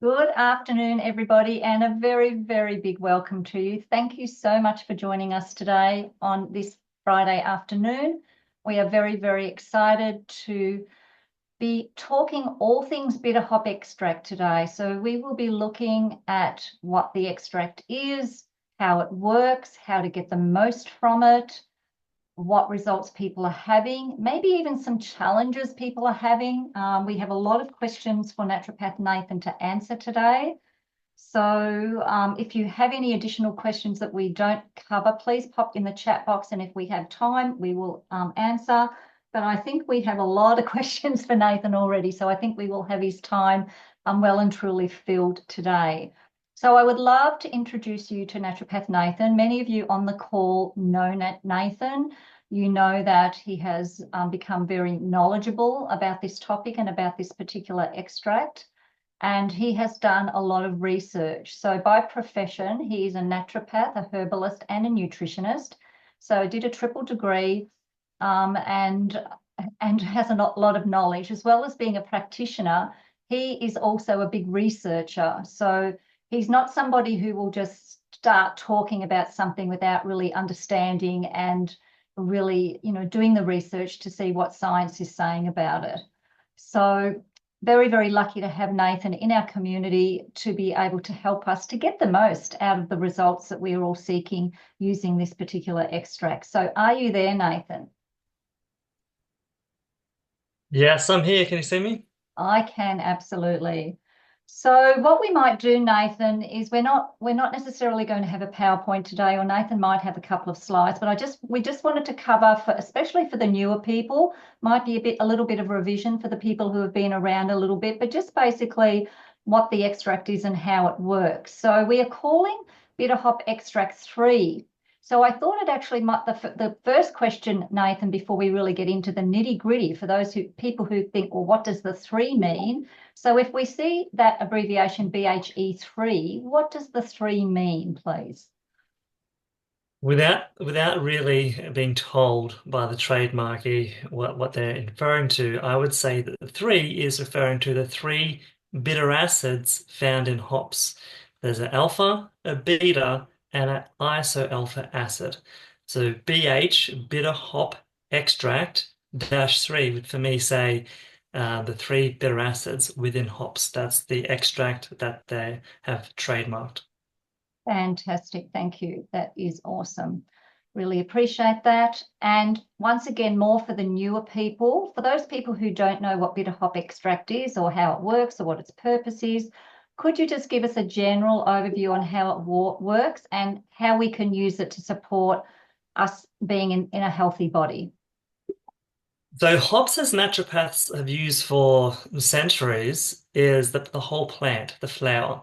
Good afternoon, everybody, and a very, very big welcome to you. Thank you so much for joining us today on this Friday afternoon. We are very, very excited to be talking all things bitter hop extract today. So we will be looking at what the extract is, how it works, how to get the most from it, what results people are having, maybe even some challenges people are having. We have a lot of questions for Naturopath Nathan to answer today. So if you have any additional questions that we don't cover, please pop in the chat box, and if we have time, we will answer. But I think we have a lot of questions for Nathan already, so I think we will have his time well and truly filled today. So I would love to introduce you to Naturopath Nathan. Many of you on the call know Nathan. You know that he has become very knowledgeable about this topic and about this particular extract. And he has done a lot of research. So by profession, he is a naturopath, a herbalist, and a nutritionist. So did a triple degree and has a lot of knowledge, as well as being a practitioner. He is also a big researcher. So he's not somebody who will just start talking about something without really understanding and really, doing the research to see what science is saying about it. So very, very lucky to have Nathan in our community to be able to help us to get the most out of the results that we are all seeking using this particular extract. So are you there, Nathan? Yes, I'm here. Can you see me? I can, absolutely. So what we might do, Nathan, is we're not necessarily going to have a PowerPoint today, or Nathan might have a couple of slides, but we just wanted to cover for, especially for the newer people, might be a little bit of revision for the people who have been around a little bit, but just basically what the extract is and how it works. So we are calling bitter hop extract 3. So I thought it actually might, the first question, Nathan, before we really get into the nitty gritty, for those people who think, well, what does the 3 mean? So if we see that abbreviation BHE3, what does the 3 mean, please? Without really being told by the trademarkee what they're referring to, I would say that the three is referring to the three bitter acids found in hops. There's an alpha, a beta, and an isoalpha acid. So BH, bitter hop extract, -3 would for me say the three bitter acids within hops. That's the extract that they have trademarked. Fantastic. Thank you. That is awesome. Really appreciate that. And once again, more for the newer people, for those people who don't know what bitter hop extract is or how it works or what its purpose is, could you just give us a general overview on how it works and how we can use it to support us being in a healthy body? So hops, as naturopaths have used for centuries, is the whole plant, the flower,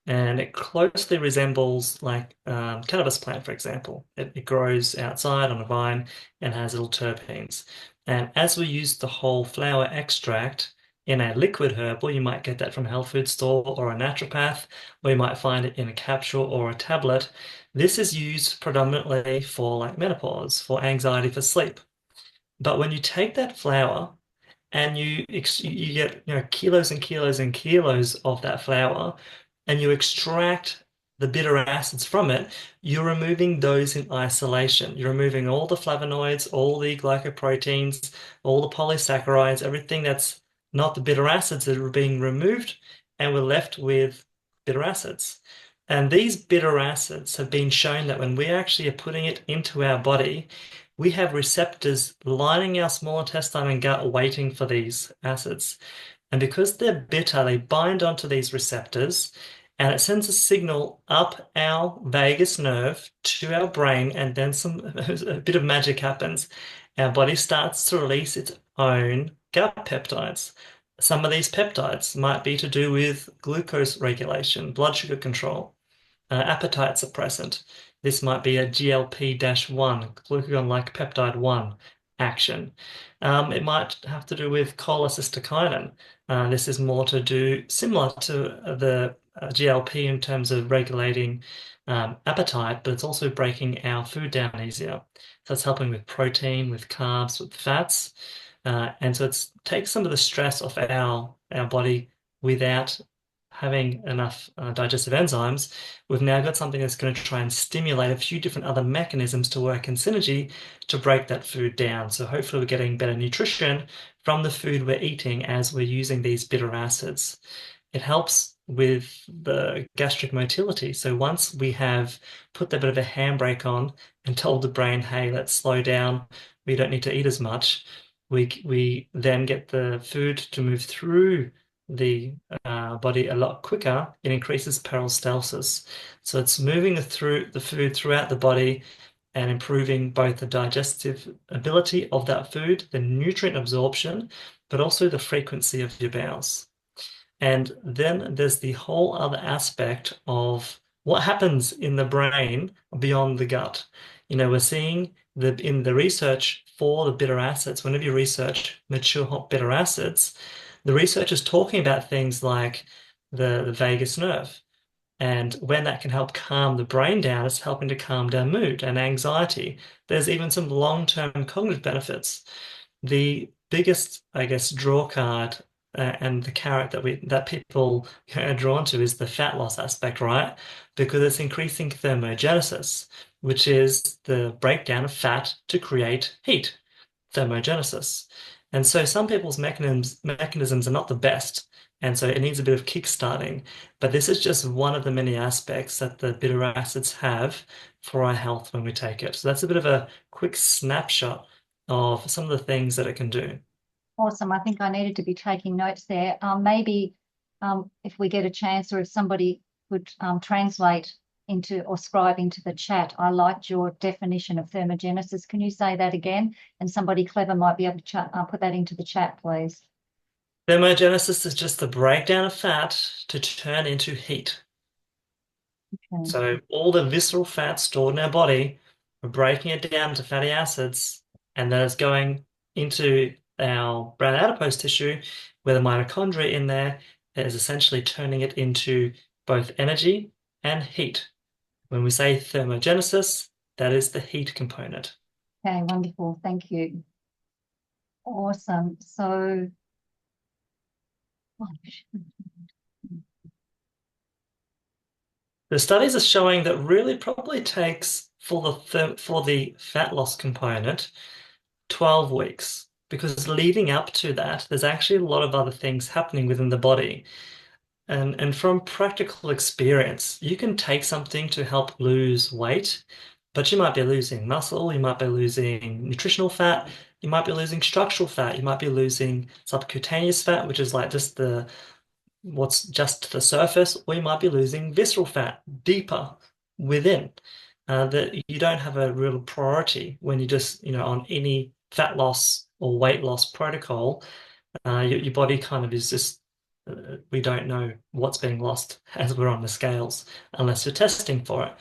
and it closely resembles like cannabis plant, for example. It grows outside on a vine and has little terpenes. And as we use the whole flower extract in a liquid herbal, you might get that from a health food store or a naturopath, or you might find it in a capsule or a tablet. This is used predominantly for like menopause, for anxiety, for sleep. But when you take that flour and you get kilos and kilos and kilos of that flour, and you extract the bitter acids from it, you're removing those in isolation. You're removing all the flavonoids, all the glycoproteins, all the polysaccharides, everything that's not the bitter acids that are being removed, and we're left with bitter acids. And these bitter acids have been shown that when we actually are putting it into our body, we have receptors lining our small intestine and gut waiting for these acids. And because they're bitter, they bind onto these receptors and it sends a signal up our vagus nerve to our brain, and then a bit of magic happens. Our body starts to release its own gut peptides. Some of these peptides might be to do with glucose regulation, blood sugar control, appetite suppressant. This might be a GLP-1, glucagon-like peptide 1 action. It might have to do with cholecystokinin. This is more to do similar to the GLP in terms of regulating appetite, but it's also breaking our food down easier. So it's helping with protein, with carbs, with fats. And so it takes some of the stress off our body without having enough digestive enzymes, we've now got something that's going to try and stimulate a few different other mechanisms to work in synergy to break that food down. So hopefully we're getting better nutrition from the food we're eating as we're using these bitter acids. It helps with the gastric motility. So once we have put that bit of a handbrake on and told the brain, hey, let's slow down, we don't need to eat as much, we then get the food to move through the body a lot quicker. It increases peristalsis. So it's moving the food throughout the body and improving both the digestive ability of that food, the nutrient absorption, but also the frequency of your bowels. And then there's the whole other aspect of what happens in the brain beyond the gut. We're seeing in the research for the bitter acids, whenever you research mature hop bitter acids, the research is talking about things like the vagus nerve. And when that can help calm the brain down, it's helping to calm down mood and anxiety. There's even some long-term cognitive benefits. The biggest, I guess, draw card and the carrot that people are drawn to is the fat loss aspect, right? Because it's increasing thermogenesis, which is the breakdown of fat to create heat, thermogenesis. And so some people's mechanisms are not the best, and so it needs a bit of kickstarting. But this is just one of the many aspects that the bitter acids have for our health when we take it. So that's a bit of a quick snapshot of some of the things that it can do. Awesome. I think I needed to be taking notes there. Maybe if we get a chance or if somebody could translate into or scribe into the chat, I liked your definition of thermogenesis. Can you say that again? And somebody clever might be able to put that into the chat, please. Thermogenesis is just the breakdown of fat to turn into heat. Okay. So all the visceral fat stored in our body, we're breaking it down to fatty acids, and then it's going into our brown adipose tissue, where the mitochondria in there is essentially turning it into both energy and heat. When we say thermogenesis, that is the heat component. Okay, wonderful. Thank you. Awesome. So, The studies are showing that really probably takes for the fat loss component 12 weeks, because leading up to that, there's actually a lot of other things happening within the body. And from practical experience, you can take something to help lose weight, but you might be losing muscle, you might be losing nutritional fat, you might be losing structural fat, you might be losing subcutaneous fat, which is like just what's just the surface, or you might be losing visceral fat deeper within. That you don't have a real priority when you just, on any fat loss or weight loss protocol, your body kind of is just, we don't know what's being lost as we're on the scales unless you're testing for it.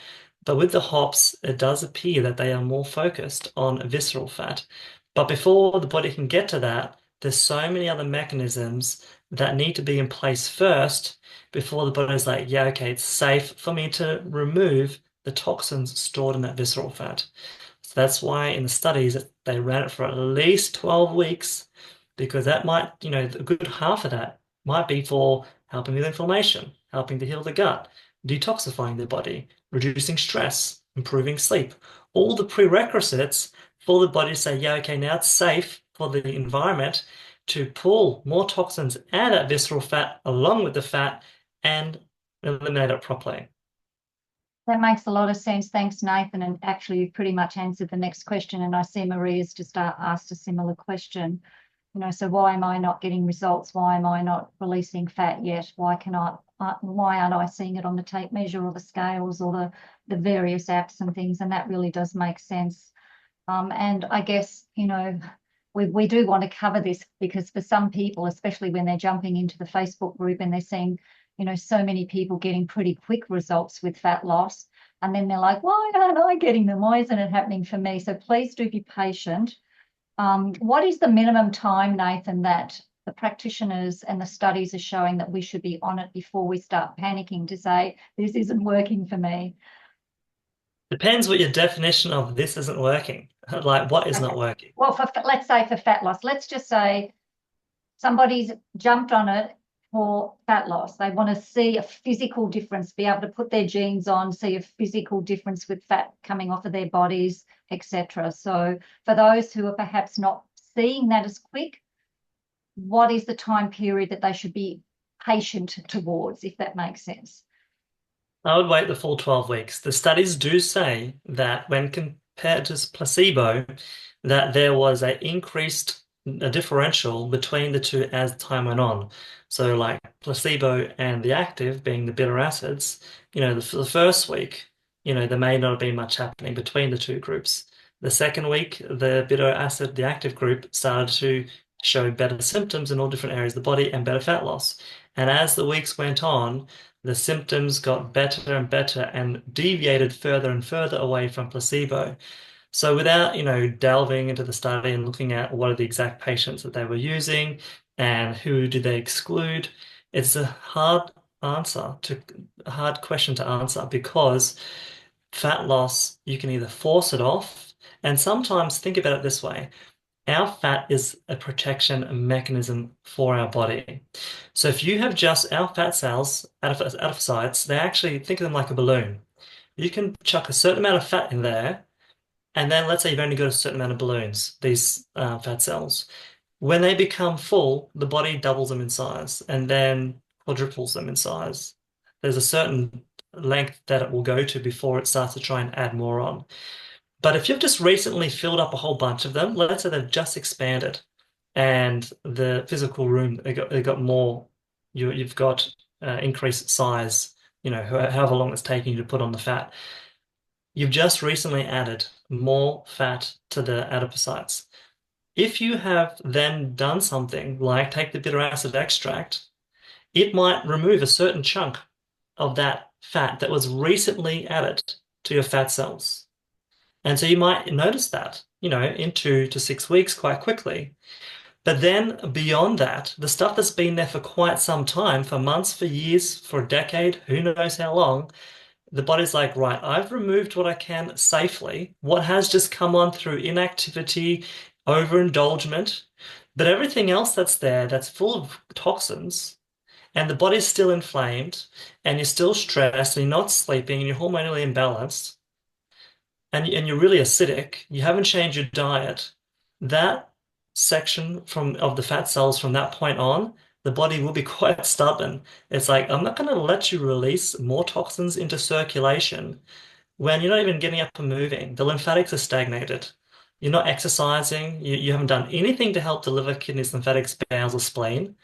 But with the hops, it does appear that they are more focused on visceral fat. But before the body can get to that, there's so many other mechanisms that need to be in place first before the body's like, yeah, okay, it's safe for me to remove the toxins stored in that visceral fat. So that's why in the studies they ran it for at least 12 weeks, because that might, a good half of that might be for helping with inflammation, helping to heal the gut, detoxifying the body, reducing stress, improving sleep, all the prerequisites for the body to say, yeah, okay, now it's safe for the environment to pull more toxins out of that visceral fat along with the fat and eliminate it properly. that makes a lot of sense. Thanks, Nathan. And actually, you've pretty much answered the next question. And I see Maria's just asked a similar question. So why am I not getting results? Why am I not releasing fat yet? Why aren't I seeing it on the tape measure or the scales or the various apps and things? And that really does make sense. And I guess, we do want to cover this because for some people, especially when they're jumping into the Facebook group and they're seeing, so many people getting pretty quick results with fat loss. And then they're like, why aren't I getting them? Why isn't it happening for me? So please do be patient. What is the minimum time, Nathan, that the practitioners and the studies are showing that we should be on it before we start panicking to say, this isn't working for me? Depends what your definition of this isn't working. Like, what is Okay. not working? Well, let's say for fat loss, let's just say somebody's jumped on it for fat loss. They want to see a physical difference, be able to put their genes on, see a physical difference with fat coming off of their bodies, etc. So for those who are perhaps not seeing that as quick, what is the time period that they should be patient towards, if that makes sense? I would wait the full 12 weeks. The studies do say that when compared to placebo, that there was a differential between the two as time went on. So like placebo and the active being the bitter acids, the first week, there may not have been much happening between the two groups. The second week, the bitter acid, the active group started to show better symptoms in all different areas of the body and better fat loss. And as the weeks went on, the symptoms got better and better and deviated further and further away from placebo. So without, delving into the study and looking at what are the exact patients that they were using and who did they exclude, it's a hard question to answer because fat loss, you can either force it off, and sometimes think about it this way. Our fat is a protection mechanism for our body. So if you have just our fat cells, adipocytes, they actually think of them like a balloon. You can chuck a certain amount of fat in there, and then let's say you've only got a certain amount of balloons, these fat cells. When they become full, the body doubles them in size and then quadruples them in size. There's a certain length that it will go to before it starts to try and add more on. But if you've just recently filled up a whole bunch of them, let's say they've just expanded and the physical room, they got more, you've got increased size, however long it's taking you to put on the fat. You've just recently added more fat to the adipocytes. If you have then done something like take the bitter acid extract, it might remove a certain chunk of that fat that was recently added to your fat cells. And so you might notice that, in 2 to 6 weeks quite quickly. But then beyond that, the stuff that's been there for quite some time, for months, for years, for a decade, who knows how long, the body's like, right, I've removed what I can safely. What has just come on through inactivity, overindulgence, but everything else that's there that's full of toxins, and the body's still inflamed, and you're still stressed, and you're not sleeping, and you're hormonally imbalanced and you're really acidic, you haven't changed your diet, that section of the fat cells from that point on, the body will be quite stubborn. It's like, I'm not going to let you release more toxins into circulation when you're not even getting up and moving. The lymphatics are stagnated. You're not exercising. You haven't done anything to help the liver, kidneys, lymphatics, bowels, or spleen.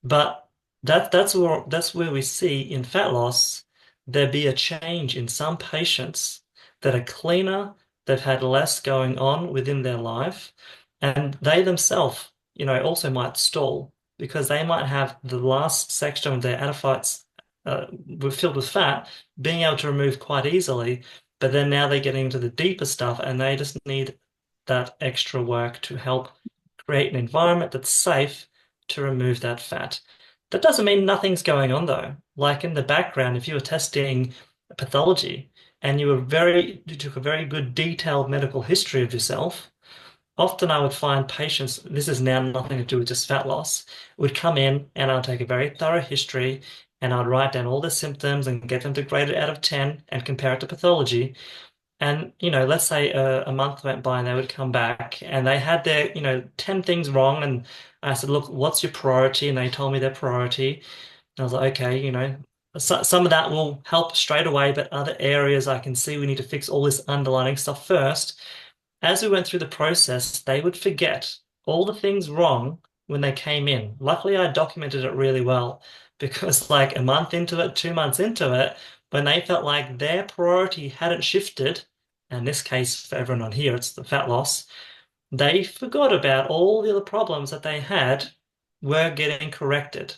But that's where we see in fat loss there be a change in some patients that are cleaner, they've had less going on within their life, and they themselves, also might stall because they might have the last section of their adipocytes were filled with fat, being able to remove quite easily, but then now they're getting into the deeper stuff and they just need that extra work to help create an environment that's safe to remove that fat. That doesn't mean nothing's going on though. Like in the background, if you were testing pathology and you took a very good detailed medical history of yourself, often I would find patients, this is now nothing to do with just fat loss, would come in and I'll take a very thorough history and I'd write down all the symptoms and get them to grade it out of 10 and compare it to pathology. And, let's say a month went by and they would come back and they had their, 10 things wrong. And I said, look, what's your priority? And they told me their priority. And I was like, okay, some of that will help straight away, but other areas I can see we need to fix all this underlying stuff first. As we went through the process, they would forget all the things wrong when they came in. Luckily, I documented it really well because, like a month into it, 2 months into it, when they felt like their priority hadn't shifted, in this case, for everyone on here, it's the fat loss, they forgot about all the other problems that they had were getting corrected.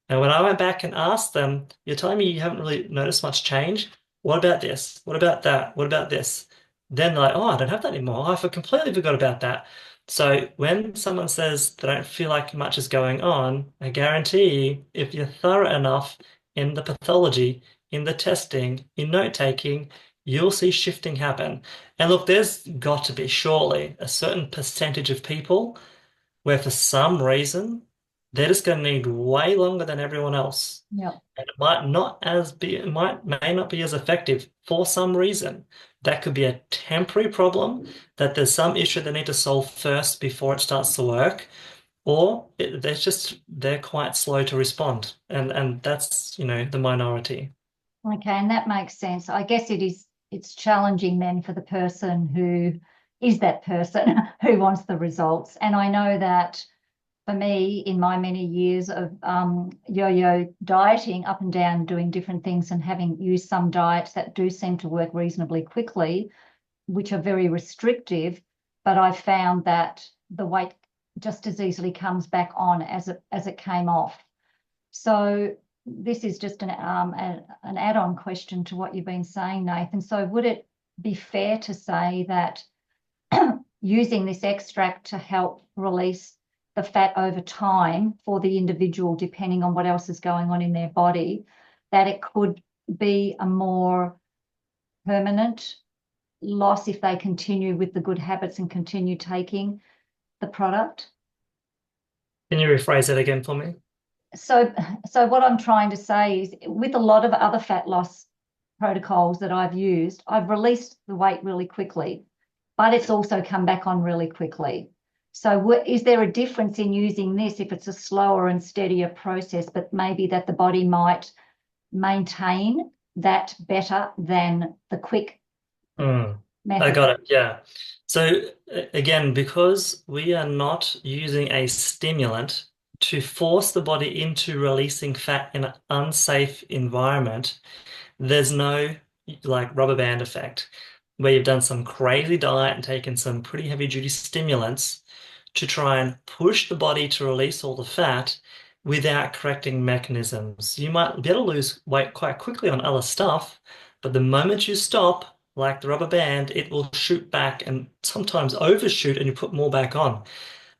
And when I went back and asked them, you're telling me you haven't really noticed much change? What about this? What about that? What about this? Then they're like, oh, I don't have that anymore. Completely forgot about that. So when someone says they don't feel like much is going on, I guarantee you, if you're thorough enough in the pathology, in the testing, in note taking, you'll see shifting happen. And look, there's got to be surely a certain percentage of people where for some reason they're just going to need way longer than everyone else. Yeah. And it may not be as effective for some reason. That could be a temporary problem, that there's some issue they need to solve first before it starts to work, or they're quite slow to respond. And that's, the minority. Okay, and that makes sense. I guess it's challenging then for the person who is that person who wants the results. And I know that for me, in my many years of yo-yo dieting up and down, doing different things and having used some diets that do seem to work reasonably quickly, which are very restrictive, but I found that the weight just as easily comes back on as it came off. So this is just an add-on question to what you've been saying, Nathan. So would it be fair to say that using this extract to help release the fat over time for the individual, depending on what else is going on in their body, that it could be a more permanent loss if they continue with the good habits and continue taking the product? Can you rephrase that again for me? So, so what I'm trying to say is with a lot of other fat loss protocols that I've used, I've released the weight really quickly, but it's also come back on really quickly. So is there a difference in using this if it's a slower and steadier process, but maybe that the body might maintain that better than the quick Mm, I method? got it. Yeah. So again, because we are not using a stimulant to force the body into releasing fat in an unsafe environment, there's no like rubber band effect where you've done some crazy diet and taken some pretty heavy duty stimulants to try and push the body to release all the fat without correcting mechanisms. You might be able to lose weight quite quickly on other stuff, but the moment you stop, like the rubber band, it will shoot back and sometimes overshoot and you put more back on.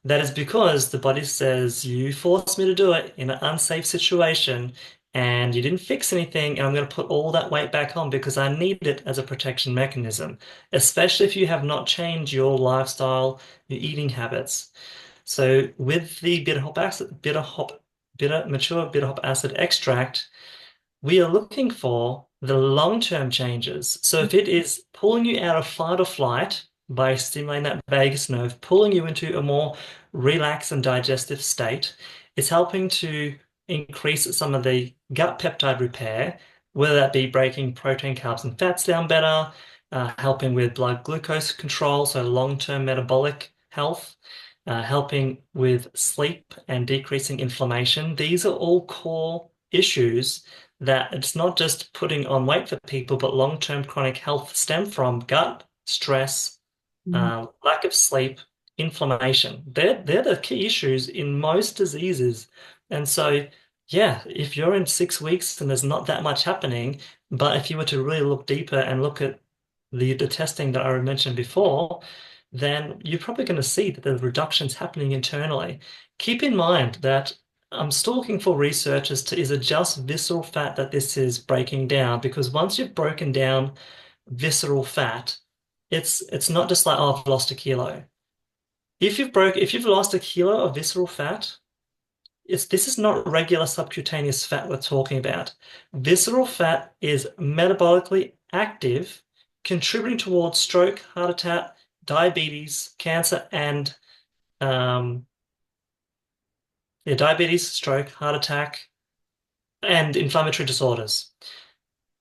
That is because the body says, you forced me to do it in an unsafe situation and you didn't fix anything, and I'm going to put all that weight back on because I need it as a protection mechanism, especially if you have not changed your lifestyle, your eating habits. So with the mature bitter hop acid extract, we are looking for the long-term changes. So if it is pulling you out of fight or flight by stimulating that vagus nerve, pulling you into a more relaxed and digestive state, it's helping to increase some of the gut peptide repair, whether that be breaking protein, carbs, and fats down better, helping with blood glucose control, so long-term metabolic health, helping with sleep and decreasing inflammation. These are all core issues that it's not just putting on weight for people, but long-term chronic health stem from gut, stress, Mm. lack of sleep, inflammation. They're the key issues in most diseases. And so, yeah, if you're in 6 weeks and there's not that much happening, but if you were to really look deeper and look at the testing that I mentioned before, then you're probably going to see that the reduction's happening internally. Keep in mind that I'm still looking for researchers to, is it just visceral fat that this is breaking down? Because once you've broken down visceral fat, it's not just like, oh, I've lost a kilo. If you've lost a kilo of visceral fat, this is not regular subcutaneous fat we're talking about. Visceral fat is metabolically active, contributing towards stroke, heart attack, diabetes, cancer, and um, yeah, diabetes, stroke, heart attack, and inflammatory disorders.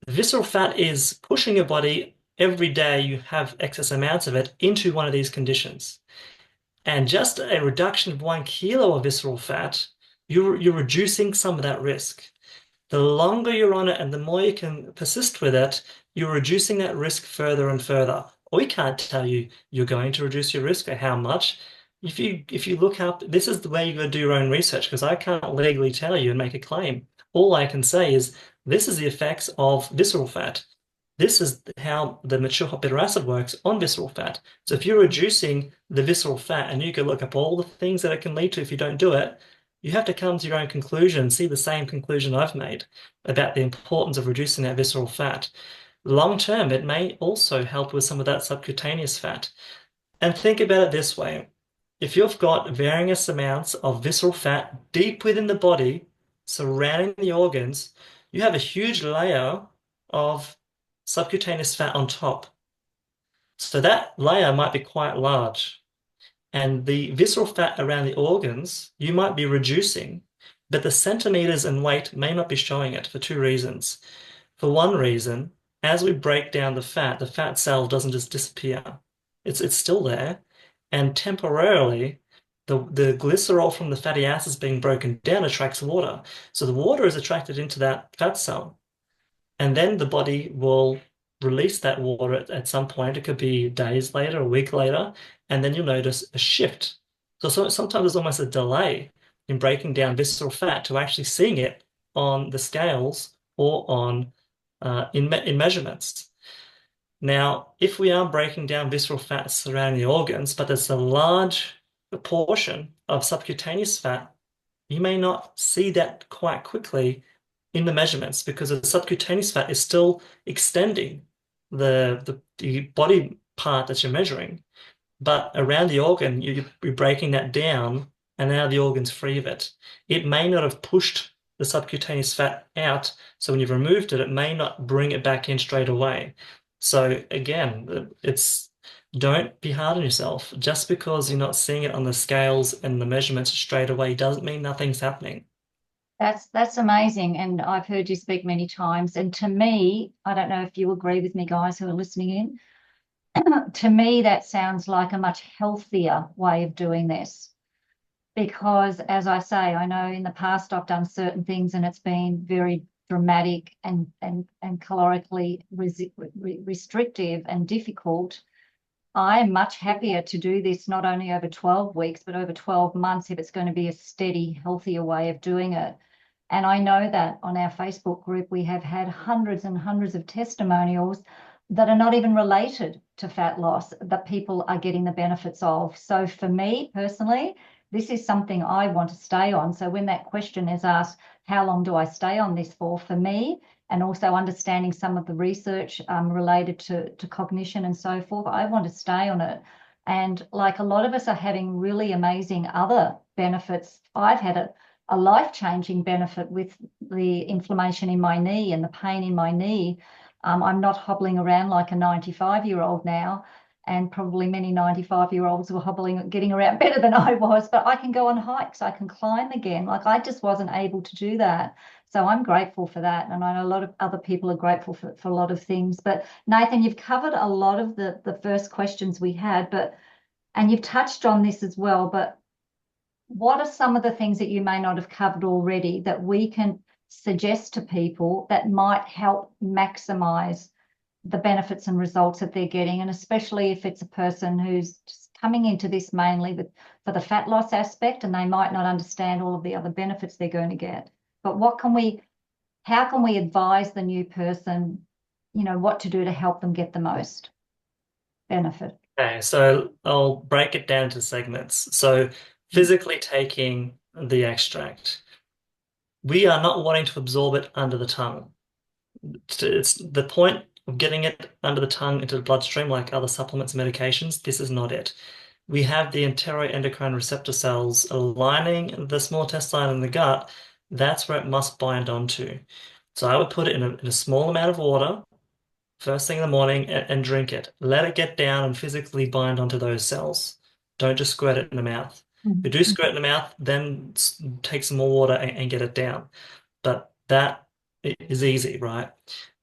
Visceral fat is pushing your body every day you have excess amounts of it into one of these conditions. And just a reduction of 1 kilo of visceral fat, you're reducing some of that risk. The longer you're on it and the more you can persist with it, you're reducing that risk further and further. We can't tell you you're going to reduce your risk or how much. If you look up, this is the way you got to do your own research because I can't legally tell you and make a claim. All I can say is this is the effects of visceral fat. This is how the mature hop bitter acid works on visceral fat. So if you're reducing the visceral fat and you can look up all the things that it can lead to if you don't do it, you have to come to your own conclusion, see the same conclusion I've made about the importance of reducing that visceral fat. Long term, it may also help with some of that subcutaneous fat. And think about it this way. if you've got various amounts of visceral fat deep within the body, surrounding the organs, you have a huge layer of subcutaneous fat on top. So that layer might be quite large. And the visceral fat around the organs, you might be reducing, but the centimeters in weight may not be showing it for two reasons. For one reason, as we break down the fat cell doesn't just disappear. It's still there. And temporarily, the glycerol from the fatty acids being broken down attracts water. So the water is attracted into that fat cell. And then the body will release that water at some point. It could be days later, a week later, and then you'll notice a shift. So sometimes there's almost a delay in breaking down visceral fat to actually seeing it on the scales or on in measurements. Now, if we are breaking down visceral fat surrounding the organs, but there's a large proportion of subcutaneous fat, you may not see that quite quickly in the measurements because the subcutaneous fat is still extending the body part that you're measuring. But around the organ, you're breaking that down, and now the organ's free of it. It may not have pushed the subcutaneous fat out, so when you've removed it, it may not bring it back in straight away. So again, it's don't be hard on yourself. Just because you're not seeing it on the scales and the measurements straight away doesn't mean nothing's happening. That's amazing. And I've heard you speak many times. And to me, I don't know if you agree with me, guys who are listening in. To me, that sounds like a much healthier way of doing this. Because as I say, I know in the past I've done certain things and it's been very dramatic and calorically restrictive and difficult. I am much happier to do this not only over 12 weeks, but over 12 months if it's going to be a steady, healthier way of doing it. And I know that on our Facebook group, we have had hundreds and hundreds of testimonials that are not even related to fat loss that people are getting the benefits of. So for me personally, this is something I want to stay on. So when that question is asked, how long do I stay on this for me, and also understanding some of the research related to cognition and so forth, I want to stay on it. And like a lot of us are having really amazing other benefits. I've had a life-changing benefit with the inflammation in my knee and the pain in my knee. I'm not hobbling around like a 95-year-old now, and probably many 95-year-olds were hobbling, getting around better than I was, but I can go on hikes, I can climb again. Like I just wasn't able to do that. So I'm grateful for that. And I know a lot of other people are grateful for a lot of things. But Nathan, you've covered a lot of the first questions we had, and you've touched on this as well, but what are some of the things that you may not have covered already that we can suggest to people that might help maximize the benefits and results that they're getting, and especially if it's a person who's just coming into this mainly for the fat loss aspect and they might not understand all of the other benefits they're going to get. But how can we advise the new person, what to do to help them get the most benefit? Okay, so I'll break it down to segments. So physically taking the extract, we are not wanting to absorb it under the tongue. It's the point of getting it under the tongue into the bloodstream, like other supplements and medications. This is not it. We have the enteroendocrine receptor cells aligning the small intestine and the gut. That's where it must bind onto. So I would put it in a small amount of water first thing in the morning and drink it. Let it get down and physically bind onto those cells. Don't just squirt it in the mouth. If you do squirt it in the mouth, then take some more water and get it down. But that is easy, right?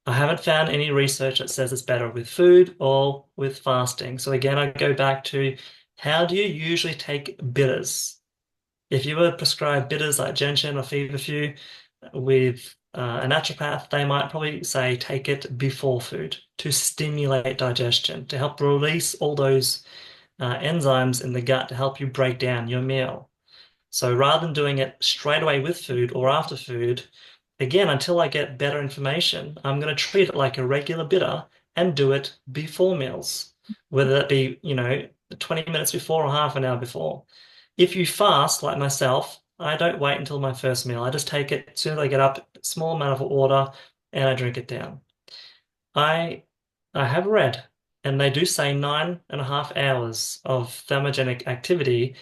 I haven't found any research that says it's better with food or with fasting. So again, I go back to how do you usually take bitters? If you were prescribed bitters like gentian or feverfew with a naturopath, they might probably say take it before food to stimulate digestion, to help release all those enzymes in the gut to help you break down your meal. So rather than doing it straight away with food or after food, again, until I get better information, I'm going to treat it like a regular bitter and do it before meals, whether that be, 20 minutes before or half an hour before. If you fast like myself, I don't wait until my first meal. I just take it as soon as I get up, small amount of water, and I drink it down. I I have read and they do say 9.5 hours of thermogenic activity.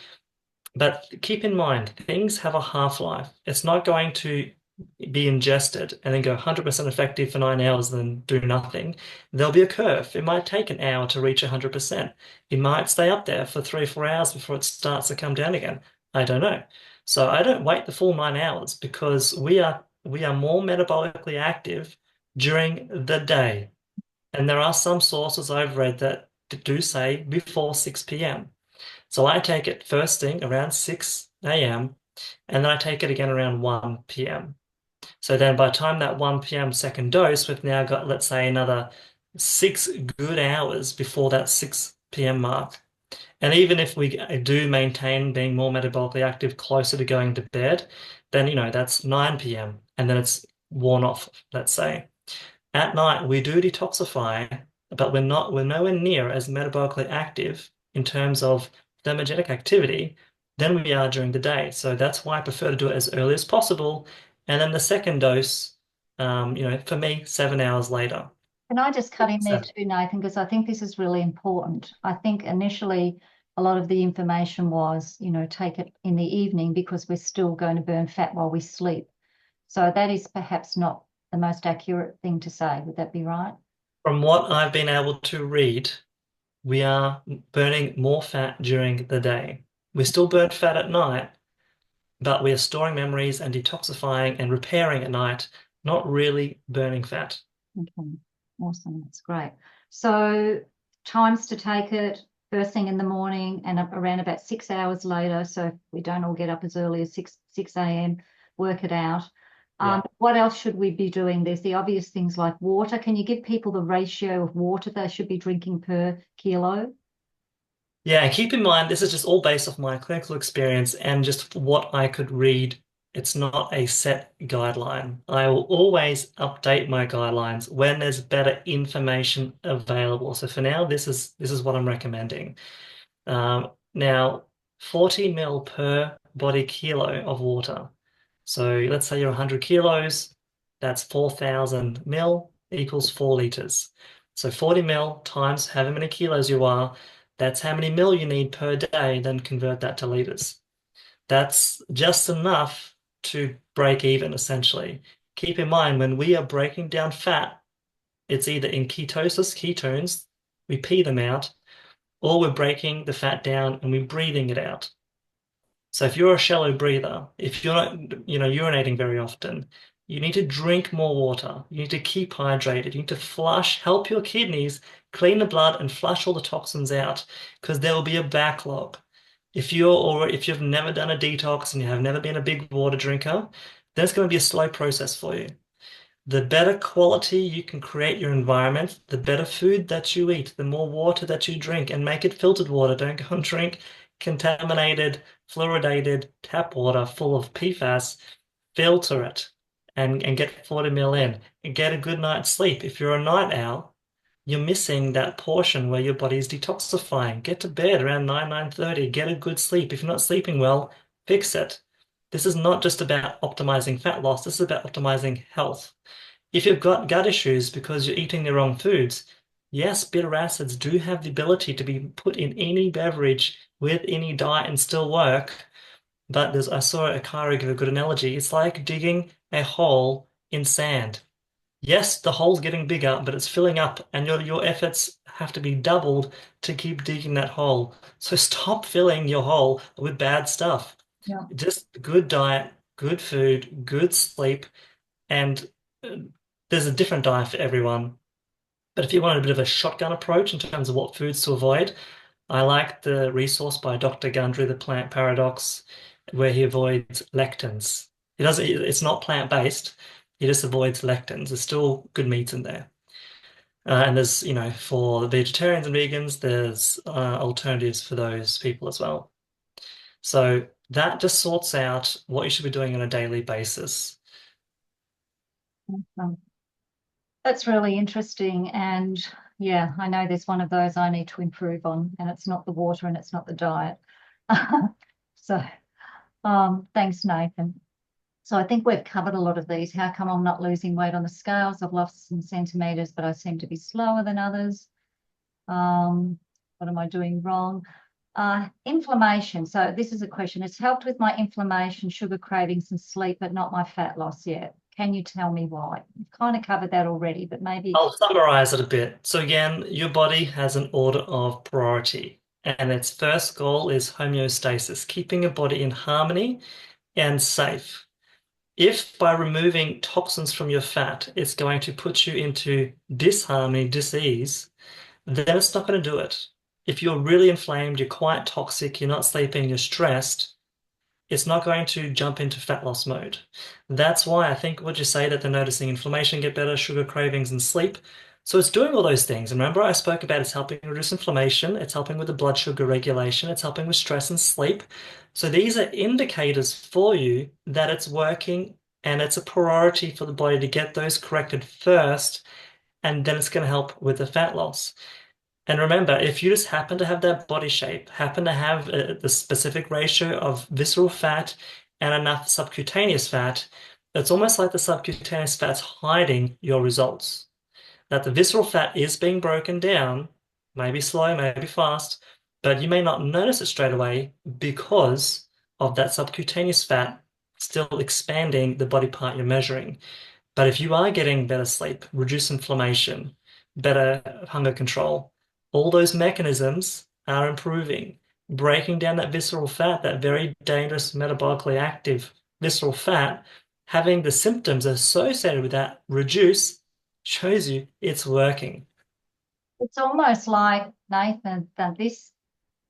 But keep in mind, things have a half-life. It's not going to be ingested and then go 100% effective for 9 hours, then do nothing. There'll be a curve. It might take an hour to reach 100%. It might stay up there for 3 or 4 hours before it starts to come down again. I don't know. So I don't wait the full 9 hours because we are more metabolically active during the day. And there are some sources I've read that do say before 6 p.m. So I take it first thing around 6 a.m. and then I take it again around 1 p.m. So then by the time that 1 p.m. second dose, we've now got, let's say, another 6 good hours before that 6 p.m. mark. And even if we do maintain being more metabolically active closer to going to bed, then, that's 9 p.m. and then it's worn off, let's say. At night, we do detoxify, but we're nowhere near as metabolically active in terms of thermogenic activity than we are during the day. So that's why I prefer to do it as early as possible. And then the second dose, for me, 7 hours later. Can I just cut in there So too, Nathan, because I think this is really important. I think initially a lot of the information was, take it in the evening because we're still going to burn fat while we sleep. So that is perhaps not the most accurate thing to say. Would that be right? from what I've been able to read, we are burning more fat during the day. We still burn fat at night, but we are storing memories and detoxifying and repairing at night, not really burning fat. Okay, awesome. That's great. So times to take it first thing in the morning and around about 6 hours later. So if we don't all get up as early as 6 a.m., work it out. Yeah. What else should we be doing? There's the obvious things like water. Can you give people the ratio of water they should be drinking per kilo? Yeah, and keep in mind, this is just all based off my clinical experience and just what I could read. It's not a set guideline. I will always update my guidelines when there's better information available. So for now, this is what I'm recommending. Now, 40 ml per body kilo of water. So let's say you're 100 kilos, that's 4,000 ml equals 4 liters. So 40 ml times however many kilos you are, that's how many ml you need per day, then convert that to liters. That's just enough to break even, essentially. Keep in mind, when we are breaking down fat, it's either in ketosis, ketones, we pee them out, or we're breaking the fat down and we're breathing it out. So if you're a shallow breather, if you're not, urinating very often, you need to drink more water. You need to keep hydrated. You need to flush, help your kidneys clean the blood and flush all the toxins out because there will be a backlog. If you've never done a detox and you have never been a big water drinker, then it's going to be a slow process for you. The better quality you can create your environment, the better food that you eat, the more water that you drink, and make it filtered water. Don't go and drink contaminated, fluoridated tap water full of PFAS. Filter it and get 40 ml in and get a good night's sleep. If you're a night owl, you're missing that portion where your body's detoxifying. Get to bed around 9:30. Get a good sleep. If you're not sleeping well, fix it. This is not just about optimizing fat loss. This is about optimizing health. If you've got gut issues because you're eating the wrong foods, yes, bitter acids do have the ability to be put in any beverage with any diet and still work. But I saw a chiro give a good analogy. It's like digging a hole in sand. Yes, the hole's getting bigger, but it's filling up, and your efforts have to be doubled to keep digging that hole. So stop filling your hole with bad stuff. Yeah. Just good diet, good food, good sleep, and uh, there's a different diet for everyone. But if you want a bit of a shotgun approach in terms of what foods to avoid, I like the resource by Dr. Gundry, The Plant Paradox, where he avoids lectins. It's not plant-based. He just avoids lectins. There's still good meats in there. And there's, for the vegetarians and vegans, there's alternatives for those people as well. So that just sorts out what you should be doing on a daily basis. Awesome. That's really interesting. And yeah, I know there's one of those I need to improve on, and it's not the water and it's not the diet. So, thanks, Nathan. So I think we've covered a lot of these. How come I'm not losing weight on the scales? I've lost some centimeters, but I seem to be slower than others. What am I doing wrong? Inflammation. So this is a question. It's helped with my inflammation, sugar cravings, and sleep, but not my fat loss yet. Can you tell me why? You've kind of covered that already, but maybe. I'll summarize it a bit. So again, your body has an order of priority, and its first goal is homeostasis, keeping your body in harmony and safe. If by removing toxins from your fat, it's going to put you into disharmony, dis-ease, then it's not going to do it. If you're really inflamed, you're quite toxic, you're not sleeping, you're stressed, it's not going to jump into fat loss mode. That's why I think what you say that they're noticing inflammation get better, sugar cravings, and sleep. So it's doing all those things. And remember, I spoke about it's helping reduce inflammation, it's helping with the blood sugar regulation, it's helping with stress and sleep. So these are indicators for you that it's working and it's a priority for the body to get those corrected first, and then it's going to help with the fat loss. And remember, if you just happen to have that body shape, happen to have the specific ratio of visceral fat and enough subcutaneous fat, it's almost like the subcutaneous fat's hiding your results. That the visceral fat is being broken down, maybe slow, maybe fast, but you may not notice it straight away because of that subcutaneous fat still expanding the body part you're measuring. But if you are getting better sleep, reduced inflammation, better hunger control, all those mechanisms are improving, breaking down that visceral fat, that very dangerous metabolically active visceral fat, having the symptoms associated with that reduce, shows you it's working. It's almost like, Nathan, that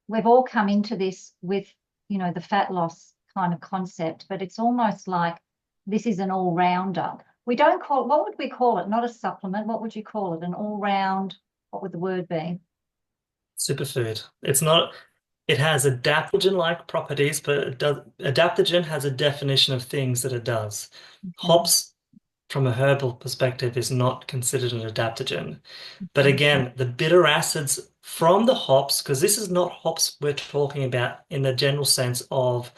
we've all come into this with, the fat loss kind of concept, but it's almost like this is an all-rounder. We don't call, what would we call it? Not a supplement. What would you call it? An all-round, what would the word be? Superfood. It's not, it has adaptogen-like properties, but adaptogen has a definition of things that it does. Okay. Hops from a herbal perspective is not considered an adaptogen. But again, the bitter acids from the hops, because this is not hops we're talking about in the general sense of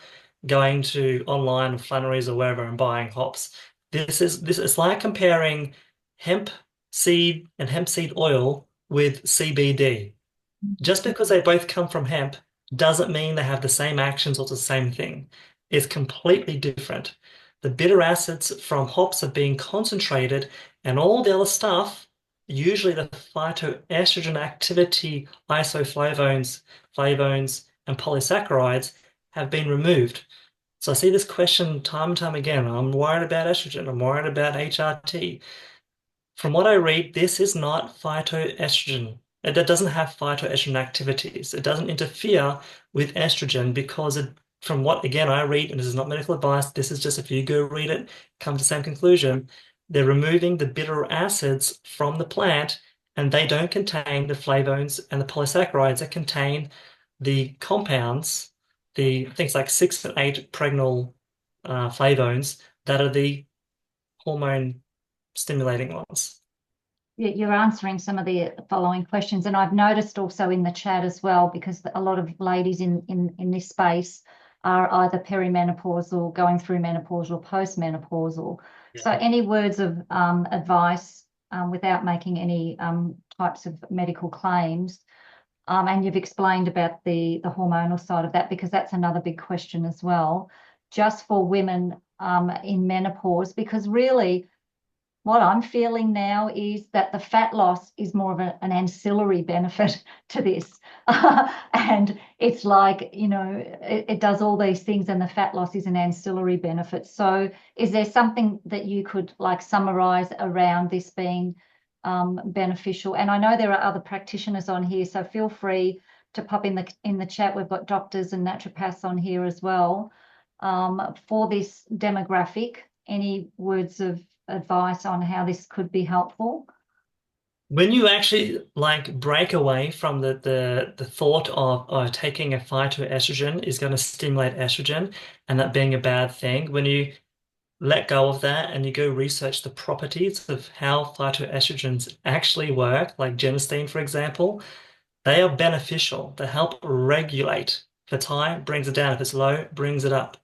going to online flanneries or wherever and buying hops. This is like comparing hemp seed and hemp seed oil with CBD. Just because they both come from hemp doesn't mean they have the same actions or the same thing. It's completely different. The bitter acids from hops are being concentrated, and all the other stuff, usually the phytoestrogen activity, isoflavones, flavones, and polysaccharides, have been removed. So I see this question time and time again. I'm worried about estrogen. I'm worried about HRT. From what I read, this is not phytoestrogen. It doesn't have phytoestrogen activities. It doesn't interfere with estrogen because from what again I read, and this is not medical advice, this is just if you go read it, come to the same conclusion. They're removing the bitter acids from the plant, and they don't contain the flavones and the polysaccharides that contain the compounds, the things like 6 and 8 pregnal flavones that are the hormone stimulating ones. You're answering some of the following questions, and I've noticed also in the chat as well, because a lot of ladies in this space are either perimenopausal, going through menopause, or postmenopausal. So, Yeah. any words of advice without making any types of medical claims? And you've explained about the hormonal side of that, because that's another big question as well, just for women in menopause, because really what I'm feeling now is that the fat loss is more of an ancillary benefit to this. And it's like, it does all these things, and the fat loss is an ancillary benefit. So is there something that you could like summarize around this being beneficial? And I know there are other practitioners on here, so feel free to pop in the chat. We've got doctors and naturopaths on here as well. For this demographic, any words of advice on how this could be helpful? When you actually like break away from the thought of taking a phytoestrogen is going to stimulate estrogen and that being a bad thing, when you let go of that and you go research the properties of how phytoestrogens actually work, like genistein, for example, they are beneficial. They help regulate. If it's high, brings it down. If it's low, brings it up.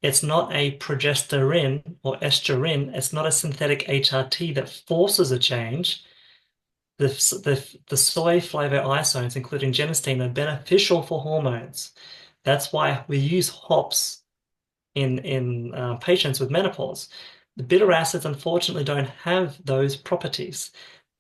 It's not a progesterone or estrogen. It's not a synthetic HRT that forces a change. the soy flavoisomes, including genistein, are beneficial for hormones. That's why we use hops in patients with menopause. The bitter acids, unfortunately, don't have those properties.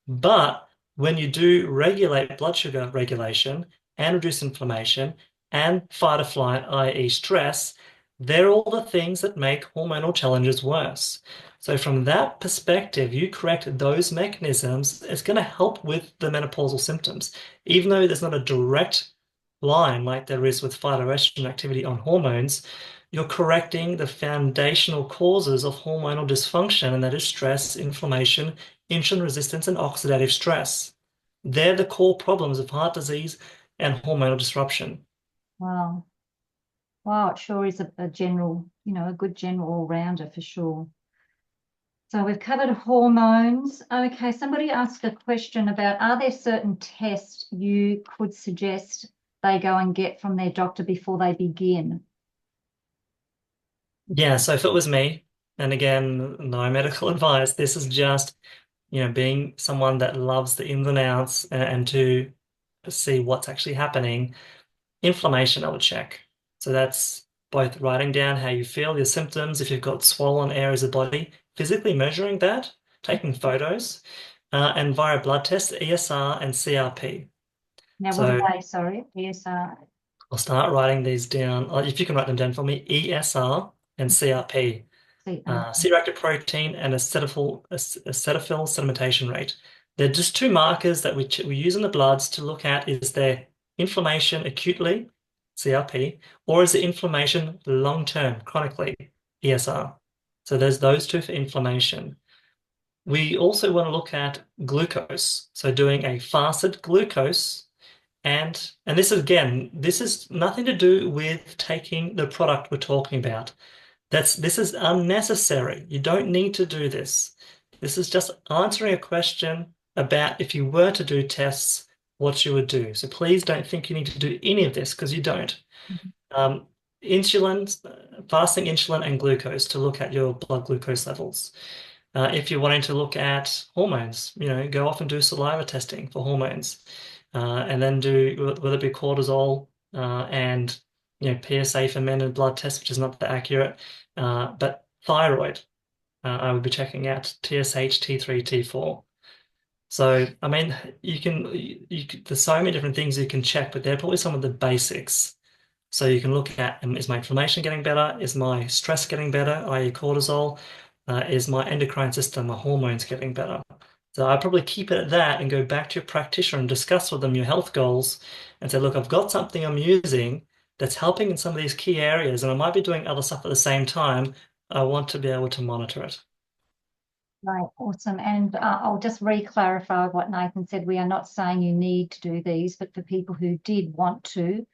But when you do regulate blood sugar regulation and reduce inflammation and fight or flight, i.e., stress, they're all the things that make hormonal challenges worse. So, from that perspective, you correct those mechanisms, it's going to help with the menopausal symptoms. Even though there's not a direct line like there is with phytoestrogen activity on hormones, you're correcting the foundational causes of hormonal dysfunction, and that is stress, inflammation, insulin resistance, and oxidative stress. They're the core problems of heart disease and hormonal disruption. Wow. Wow, it sure is a general, a good general all-rounder for sure. So we've covered hormones. Okay, somebody asked a question about, are there certain tests you could suggest they go and get from their doctor before they begin? Yeah, so if it was me, and again, no medical advice, this is just, being someone that loves the ins and outs and to see what's actually happening. Inflammation, I would check. So that's both writing down how you feel, your symptoms, if you've got swollen areas of the body, physically measuring that, taking photos, and via blood tests, ESR and CRP. Now, what are So they? Sorry, ESR. I'll start writing these down. If you can write them down for me, ESR and CRP, C-reactive protein and acetophil sedimentation rate. They're just two markers that we use in the bloods to look at, is there inflammation acutely, CRP, or is the inflammation long-term, chronically, ESR. So there's those two for inflammation. We also want to look at glucose. So doing a fasted glucose, and this is, again, this is nothing to do with taking the product we're talking about. This is unnecessary. You don't need to do this. This is just answering a question about, if you were to do tests, what you would do. So please don't think you need to do any of this, because you don't. Um, Insulin, fasting insulin and glucose to look at your blood glucose levels. If you're wanting to look at hormones, go off and do saliva testing for hormones, and then do, whether it be cortisol, and PSA for men and blood test, which is not that accurate, but thyroid, I would be checking out TSH, T3, T4. So, I mean, there's so many different things you can check, but they're probably some of the basics. So you can look at, is my inflammation getting better? Is my stress getting better, i.e. cortisol? Is my endocrine system, my hormones getting better? So I probably keep it at that and go back to your practitioner and discuss with them your health goals and say, look, I've got something I'm using that's helping in some of these key areas, and I might be doing other stuff at the same time. I want to be able to monitor it. Right, awesome. And I'll just re-clarify what Nathan said. We are not saying you need to do these, but for people who did want to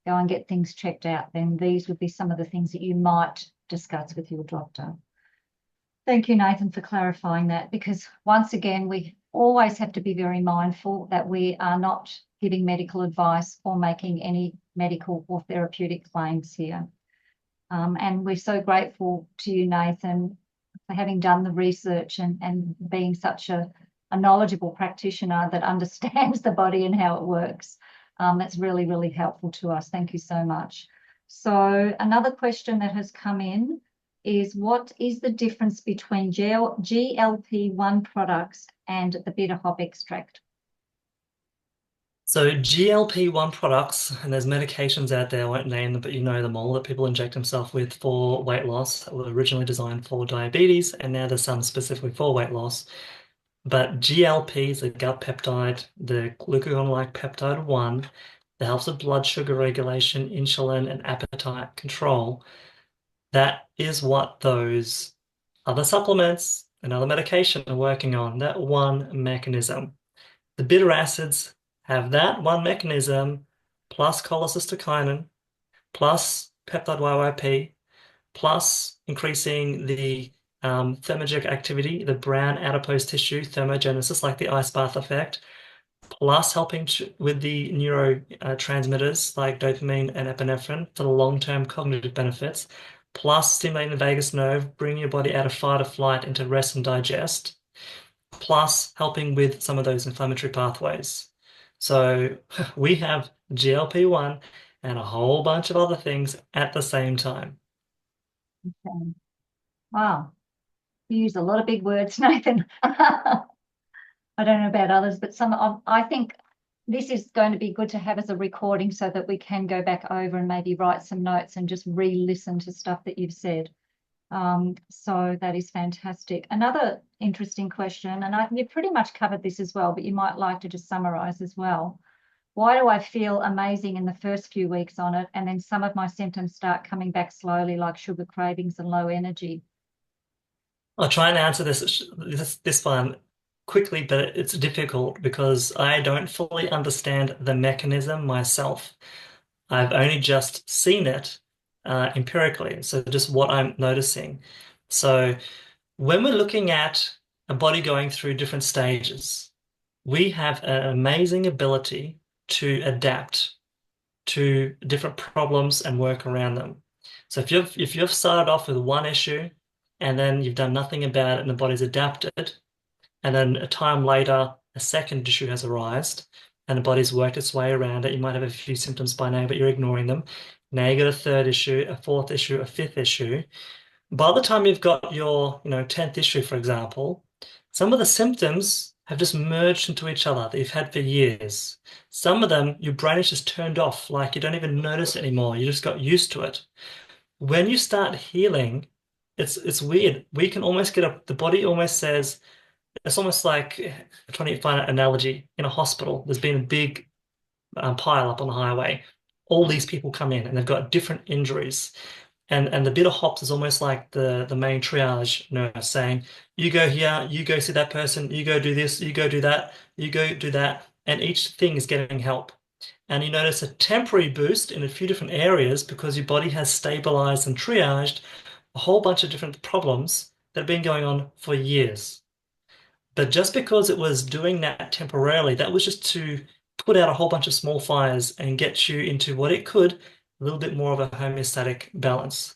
go and get things checked out, then these would be some of the things that you might discuss with your doctor. Thank you, Nathan, for clarifying that, because once again, we always have to be very mindful that we are not giving medical advice or making any medical or therapeutic claims here. And we're so grateful to you, Nathan, for having done the research and being such a knowledgeable practitioner that understands the body and how it works. That's really, really helpful to us. Thank you so much. So another question that has come in is, what is the difference between GLP-1 products and the bitter hop extract? So GLP-1 products, and there's medications out there, I won't name them, but you know them all, that people inject themselves with for weight loss, that were originally designed for diabetes, and now there's some specifically for weight loss. But GLP is a gut peptide, the glucagon-like peptide 1, that helps with blood sugar regulation, insulin, and appetite control. That is what those other supplements and other medication are working on, that one mechanism. The bitter acids have that one mechanism, plus cholecystokinin, plus peptide YYP, plus increasing the thermogenic activity, the brown adipose tissue thermogenesis, like the ice bath effect, plus helping with the neurotransmitters like dopamine and epinephrine for the long-term cognitive benefits, plus stimulating the vagus nerve, bringing your body out of fight or flight into rest and digest. plus helping with some of those inflammatory pathways. So we have GLP-1 and a whole bunch of other things at the same time. Okay. Wow. You use a lot of big words, Nathan. I don't know about others, but I think this is going to be good to have as a recording so that we can go back over and maybe write some notes and just re-listen to stuff that you've said. So that is fantastic. Another interesting question, and you pretty much covered this as well, but you might like to just summarize as well. Why do I feel amazing in the first few weeks on it, and then some of my symptoms start coming back slowly, like sugar cravings and low energy? I'll try and answer this one quickly, but it's difficult because I don't fully understand the mechanism myself. I've only just seen it empirically, so just what I'm noticing. So when we're looking at a body going through different stages, we have an amazing ability to adapt to different problems and work around them. So if you've started off with one issue and then you've done nothing about it and the body's adapted, and then a time later a second issue has arisen and the body's worked its way around it, you might have a few symptoms by now, but you're ignoring them. Now you got a third issue, a fourth issue, a fifth issue. By the time you've got your, 10th issue, for example, some of the symptoms have just merged into each other that you've had for years. Some of them, your brain is just turned off, like you don't even notice it anymore. You just got used to it. When you start healing, it's weird. We can almost the body almost says, it's almost like I'm trying to find an analogy in a hospital. There's been a big pile up on the highway. All these people come in and they've got different injuries. And the bit of hops is almost like the main triage nurse saying, you go here, you go see that person, you go do this, you go do that, you go do that, and each thing is getting help. And you notice a temporary boost in a few different areas because your body has stabilized and triaged a whole bunch of different problems that have been going on for years. But just because it was doing that temporarily, that was just to put out a whole bunch of small fires and get you into what it could, a little bit more of a homeostatic balance.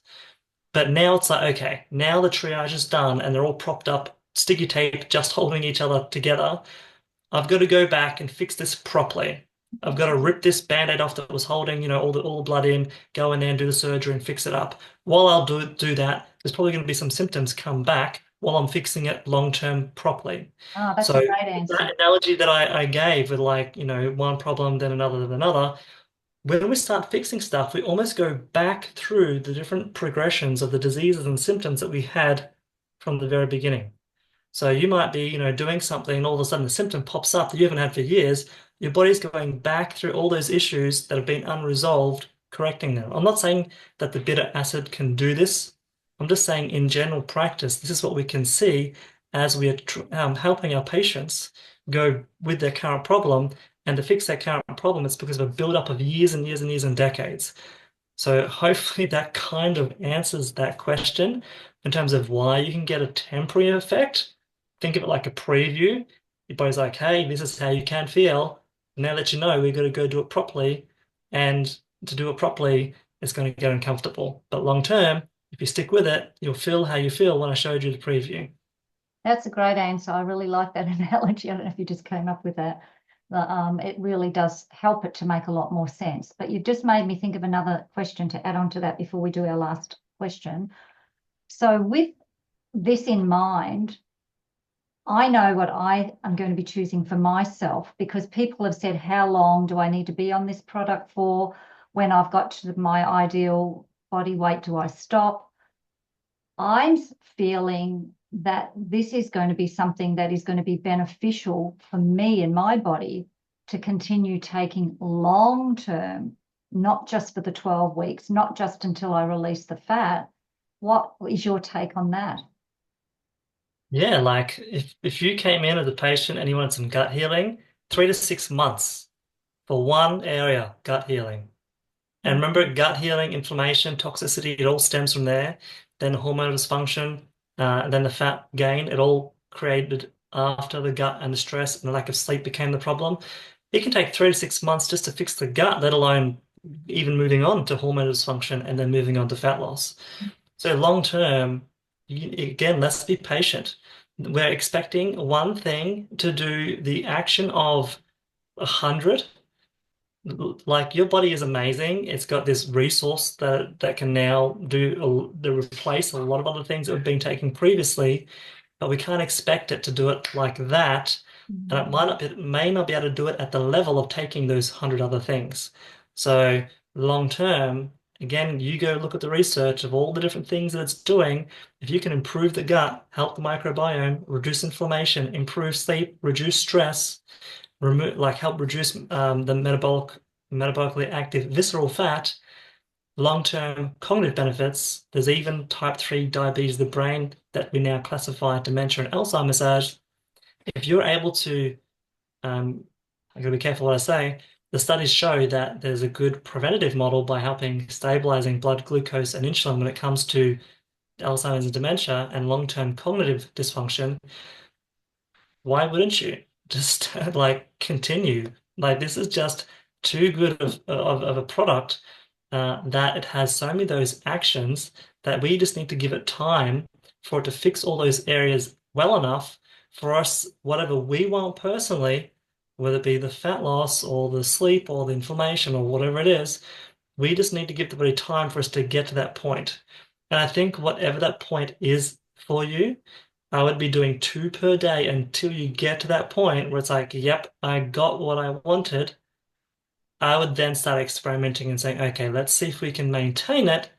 But now it's like, okay, now the triage is done and they're all propped up, sticky tape, just holding each other together. I've got to go back and fix this properly. I've got to rip this band-aid off that was holding, all the blood in, go in there and do the surgery and fix it up. While I'll do that, there's probably going to be some symptoms come back while I'm fixing it long-term properly. Oh, that's So a great answer. that analogy that I gave with like, one problem, then another, then another, when we start fixing stuff, we almost go back through the different progressions of the diseases and symptoms that we had from the very beginning. So you might be, doing something and all of a sudden the symptom pops up that you haven't had for years. Your body's going back through all those issues that have been unresolved, correcting them. I'm not saying that the bitter acid can do this. I'm just saying in general practice, this is what we can see as we are helping our patients go with their current problem. And to fix their current problem, it's because of a build-up of years and years and years and decades. So hopefully that kind of answers that question in terms of why you can get a temporary effect. Think of it like a preview. Your body's like, hey, this is how you can feel. Now that you know, we've got to go do it properly. And to do it properly, it's going to get uncomfortable. But long term, if you stick with it, you'll feel how you feel when I showed you the preview. That's a great answer. I really like that analogy. I don't know if you just came up with that. It really does help it to make a lot more sense. But you've just made me think of another question to add on to that before we do our last question. So with this in mind, I know what I am going to be choosing for myself because people have said, how long do I need to be on this product for? When I've got to my ideal body weight, do I stop? I'm feeling that this is going to be something that is going to be beneficial for me and my body to continue taking long term, not just for the 12 weeks, not just until I release the fat. What is your take on that? Yeah, like if you came in as a patient and you wanted some gut healing, 3 to 6 months for one area, gut healing. And remember, gut healing, inflammation, toxicity, it all stems from there. Then the hormonal dysfunction, and then the fat gain, it all created after the gut and the stress and the lack of sleep became the problem. It can take 3 to 6 months just to fix the gut, let alone even moving on to hormonal dysfunction and then moving on to fat loss. So long term, again, let's be patient. We're expecting one thing to do the action of 100. Like your body is amazing. It's got this resource that can now the replace a lot of other things that have been taken previously, but we can't expect it to do it like that. And it may not be able to do it at the level of taking those 100 other things. So long term, again, you go look at the research of all the different things that it's doing. If you can improve the gut, help the microbiome, reduce inflammation, improve sleep, reduce stress, help reduce the metabolically active visceral fat, long-term cognitive benefits. There's even type 3 diabetes of the brain that we now classify dementia and Alzheimer's as. If you're able to, I gotta be careful what I say, the studies show that there's a good preventative model by helping stabilizing blood glucose and insulin when it comes to Alzheimer's and dementia and long-term cognitive dysfunction. Why wouldn't you just like continue? Like this is just too good of a product that it has so many of those actions that we just need to give it time for it to fix all those areas well enough for us, whatever we want personally, whether it be the fat loss or the sleep or the inflammation or whatever it is, we just need to give the body time for us to get to that point. And I think whatever that point is for you, I would be doing two per day until you get to that point where it's like, yep, I got what I wanted. I would then start experimenting and saying, okay, let's see if we can maintain it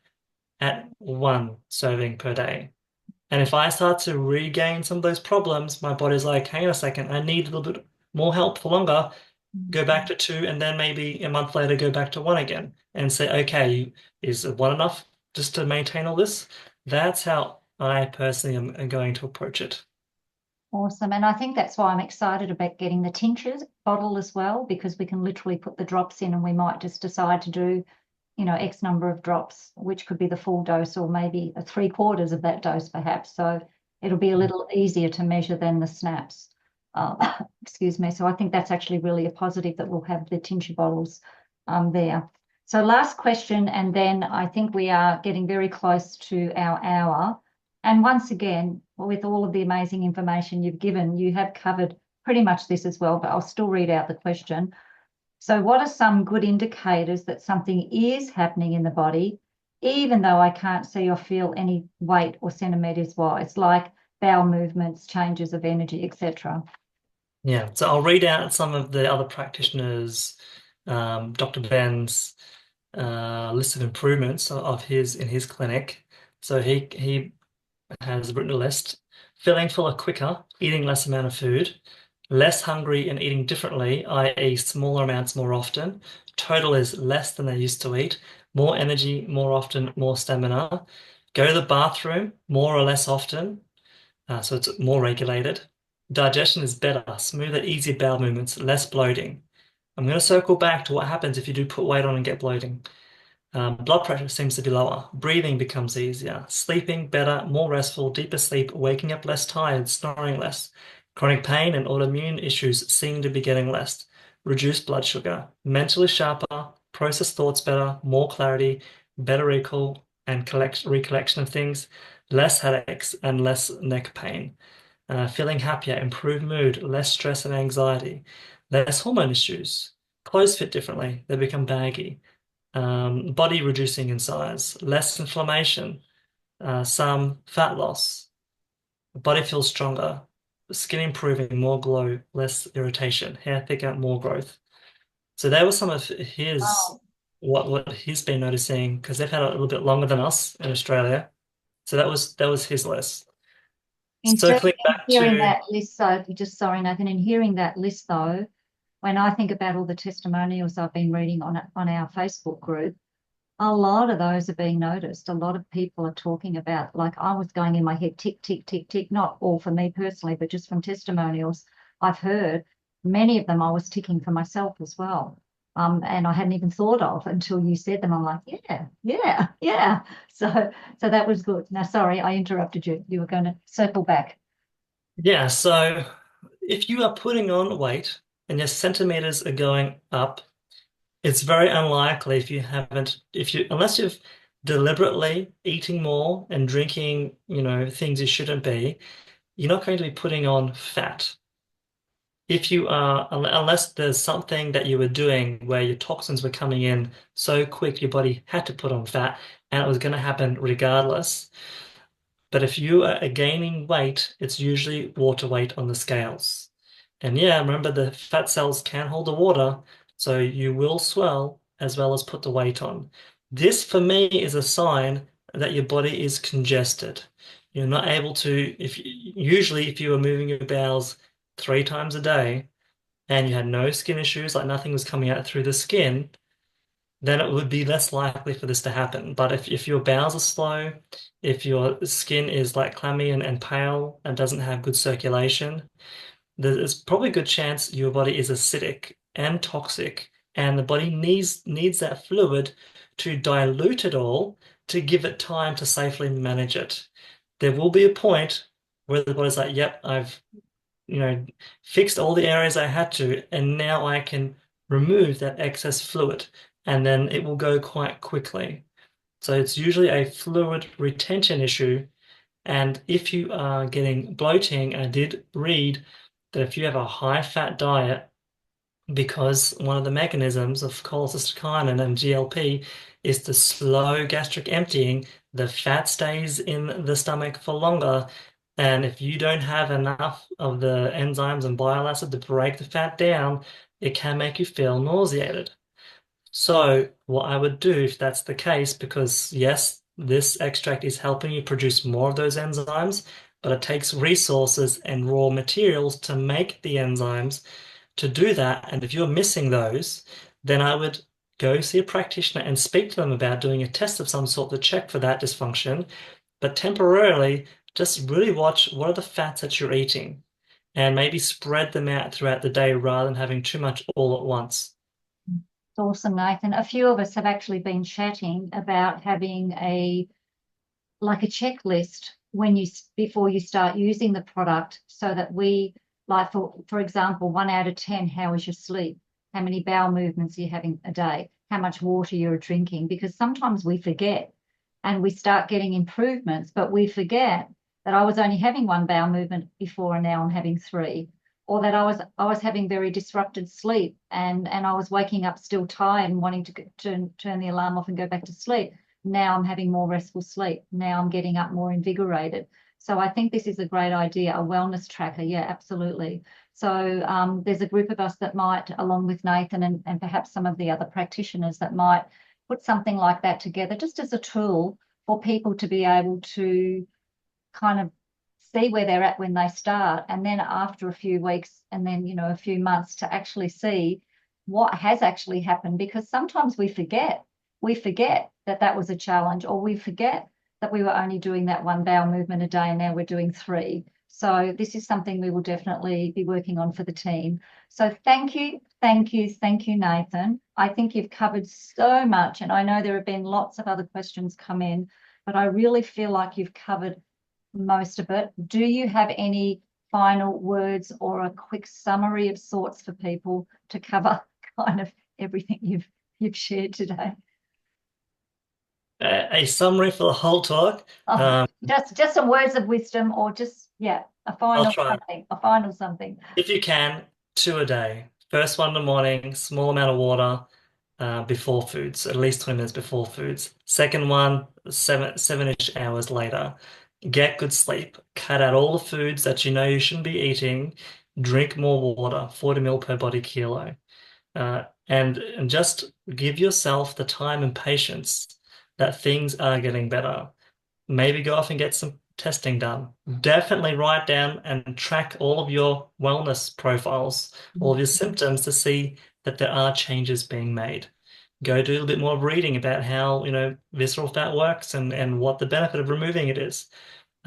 at one serving per day. And if I start to regain some of those problems, my body's like, hang on a second, I need a little bit more help for longer. Go back to two, and then maybe a month later, go back to one again and say, okay, is one enough just to maintain all this? That's how I personally am going to approach it. Awesome. And I think that's why I'm excited about getting the tinctures bottle as well, because we can literally put the drops in and we might just decide to do, X number of drops, which could be the full dose or maybe a three-quarters of that dose perhaps. So it'll be a little easier to measure than the snaps. Excuse me. So I think that's actually really a positive that we'll have the tincture bottles there. So last question, and then I think we are getting very close to our hour. And once again, with all of the amazing information you've given, you have covered pretty much this as well, but I'll still read out the question. So what are some good indicators that something is happening in the body, even though I can't see or feel any weight or centimeters wise, like bowel movements, changes of energy, etc.? Yeah, so I'll read out some of the other practitioners, Dr. Ben's list of improvements of his in his clinic. So he has written a list. Feeling fuller quicker, eating less amount of food, less hungry and eating differently, i.e. smaller amounts more often. Total is less than they used to eat. More energy, more often, more stamina. Go to the bathroom more or less often, so it's more regulated. Digestion is better, smoother, easier bowel movements, less bloating. I'm going to circle back to what happens if you do put weight on and get bloating. Blood pressure seems to be lower. Breathing becomes easier. Sleeping better, more restful, deeper sleep, waking up less tired, snoring less. Chronic pain and autoimmune issues seem to be getting less. Reduced blood sugar. Mentally sharper, process thoughts better, more clarity, better recall and recollection of things, less headaches and less neck pain. Feeling happier, improved mood, less stress and anxiety, less hormone issues. Clothes fit differently, they become baggy. Body reducing in size, less inflammation, some fat loss, body feels stronger, skin improving, more glow, less irritation, hair thicker, more growth. So that was some of his Wow. what he's been noticing because they've had it a little bit longer than us in Australia. So that was his list. Circling In back hearing to that list, so just sorry, Nathan, in hearing that list though, when I think about all the testimonials I've been reading on our Facebook group, a lot of those are being noticed. A lot of people are talking about, like I was going in my head, tick, tick, tick, tick, not all for me personally, but just from testimonials I've heard, many of them I was ticking for myself as well. And I hadn't even thought of until you said them. I'm like, yeah, yeah, yeah. So that was good. Now, sorry, I interrupted you. You were going to circle back. yeah, so if you are putting on weight and your centimeters are going up, it's very unlikely unless you've deliberately eating more and drinking, things you shouldn't be, you're not going to be putting on fat. If you are, unless there's something that you were doing where your toxins were coming in so quick, your body had to put on fat, and it was going to happen regardless. But if you are gaining weight, it's usually water weight on the scales. And yeah, remember the fat cells can hold the water, so you will swell as well as put the weight on. This for me is a sign that your body is congested. You're not able to, usually if you were moving your bowels 3 times a day and you had no skin issues, like nothing was coming out through the skin, then it would be less likely for this to happen. But if your bowels are slow, if your skin is like clammy and pale and doesn't have good circulation, there's probably a good chance your body is acidic and toxic, and the body needs that fluid to dilute it all to give it time to safely manage it. There will be a point where the body's like, yep, I've fixed all the areas I had to, and now I can remove that excess fluid, and then it will go quite quickly. So it's usually a fluid retention issue. And if you are getting bloating, I did read that if you have a high fat diet, because one of the mechanisms of cholecystokinin and GLP is to slow gastric emptying, the fat stays in the stomach for longer. And if you don't have enough of the enzymes and bile acid to break the fat down, it can make you feel nauseated. So, what I would do if that's the case, because yes, this extract is helping you produce more of those enzymes, but it takes resources and raw materials to make the enzymes to do that. And if you're missing those, then I would go see a practitioner and speak to them about doing a test of some sort to check for that dysfunction. But temporarily, just really watch what are the fats that you're eating and maybe spread them out throughout the day rather than having too much all at once. It's awesome, Nathan. A few of us have actually been chatting about having like a checklist when before you start using the product, so that we, like, for example, 1 out of 10, how is your sleep? How many bowel movements are you having a day? How much water you're drinking? Because sometimes we forget and we start getting improvements, but we forget that I was only having 1 bowel movement before and now I'm having 3. Or that I was having very disrupted sleep, and I was waking up still tired and wanting to turn the alarm off and go back to sleep. Now I'm having more restful sleep. Now I'm getting up more invigorated. So I think this is a great idea, a wellness tracker. Yeah, absolutely. So there's a group of us that might, along with Nathan and perhaps some of the other practitioners, that might put something like that together just as a tool for people to be able to kind of see where they're at when they start, and then after a few weeks and then a few months to actually see what has actually happened, because sometimes we forget that that was a challenge, or we forget that we were only doing that 1 bowel movement a day and now we're doing 3. So this is something we will definitely be working on for the team. So thank you, Nathan. I think you've covered so much, and I know there have been lots of other questions come in, but I really feel like you've covered most of it. Do you have any final words or a quick summary of sorts for people to cover kind of everything you've shared today? A summary for the whole talk. Just some words of wisdom, or just a I'll final try. something, a final something. If you can, 2 a day. First one in the morning, small amount of water before foods, at least 20 minutes before foods. Second one, seven-ish hours later. Get good sleep. Cut out all the foods that you know you shouldn't be eating. Drink more water, 40 ml per body kilo. And just give yourself the time and patience that things are getting better. Maybe go off and get some testing done. Definitely write down and track all of your wellness profiles, all of your symptoms to see that there are changes being made. Go do a little bit more reading about how, visceral fat works and what the benefit of removing it is.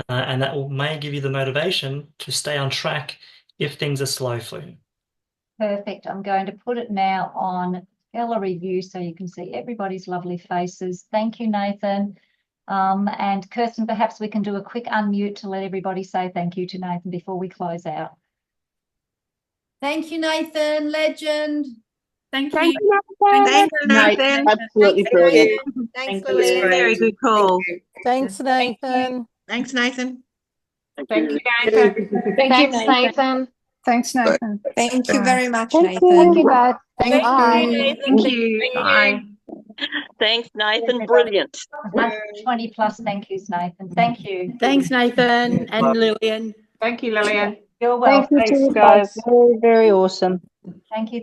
And that may give you the motivation to stay on track if things are slow for you. Perfect. I'm going to put it now on gallery view so you can see everybody's lovely faces. Thank you, Nathan. And Kirsten, perhaps we can do a quick unmute to let everybody say thank you to Nathan before we close out. Thank you, Nathan. Legend. Thank Thank you. you, Nathan. Thank you, Nathan. Absolutely Thanks, brilliant. Nathan. Thanks, Thank you. Louise. Very good call. Thanks, Nathan. Thanks, Nathan. Thank you, Nathan. Thanks, Nathan. Thanks, Nathan. Thank you very much, Thank Nathan. you. Thank you, both. Thank Bye. you. Thank you. Bye. Thanks, Nathan. Everybody. Brilliant. 120 plus thank yous, Nathan. Thank you. Thanks, Nathan and Lillian. Thank you, Lillian. You're welcome. Thank you, guys. Very, very awesome. Thank you.